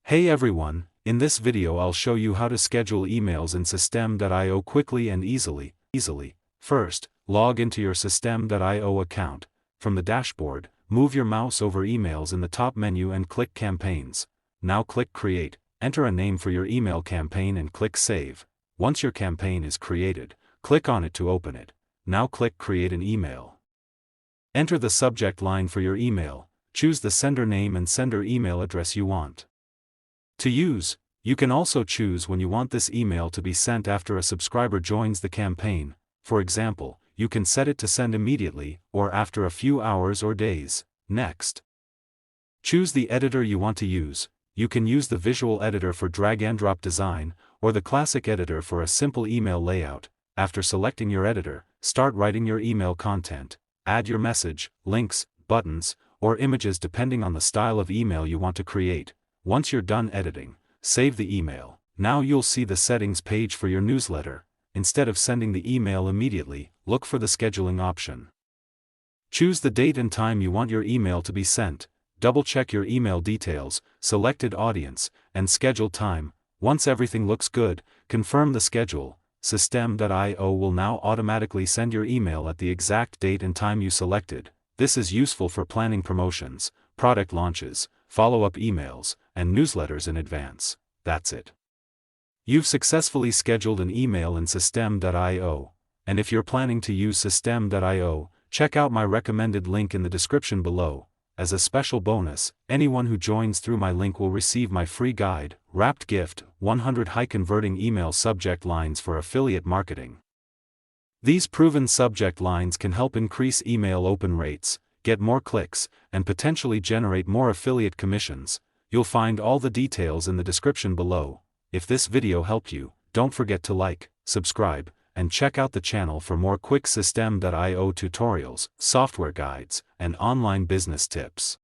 Hey everyone, in this video I'll show you how to schedule emails in Systeme.io quickly and easily. First, log into your Systeme.io account. From the dashboard, move your mouse over emails in the top menu and click Campaigns. Now click Create, enter a name for your email campaign and click Save. Once your campaign is created, click on it to open it. Now click Create an email. Enter the subject line for your email, choose the sender name and sender email address you want to use. You can also choose when you want this email to be sent after a subscriber joins the campaign. For example, you can set it to send immediately, or after a few hours or days. Next, choose the editor you want to use. You can use the visual editor for drag and drop design, or the classic editor for a simple email layout. After selecting your editor, start writing your email content. Add your message, links, buttons, or images depending on the style of email you want to create. Once you're done editing, save the email. Now you'll see the settings page for your newsletter. Instead of sending the email immediately, look for the scheduling option. Choose the date and time you want your email to be sent. Double-check your email details, selected audience, and scheduled time. Once everything looks good, confirm the schedule. Systeme.io will now automatically send your email at the exact date and time you selected. This is useful for planning promotions, product launches, follow-up emails, and newsletters in advance. That's it. You've successfully scheduled an email in Systeme.io, and if you're planning to use Systeme.io, check out my recommended link in the description below. As a special bonus, anyone who joins through my link will receive my free guide, Wrapped Gift, 100 high-converting email subject lines for affiliate marketing. These proven subject lines can help increase email open rates, get more clicks, and potentially generate more affiliate commissions. You'll find all the details in the description below. If this video helped you, don't forget to like, subscribe, and check out the channel for more quick Systeme.io tutorials, software guides, and online business tips.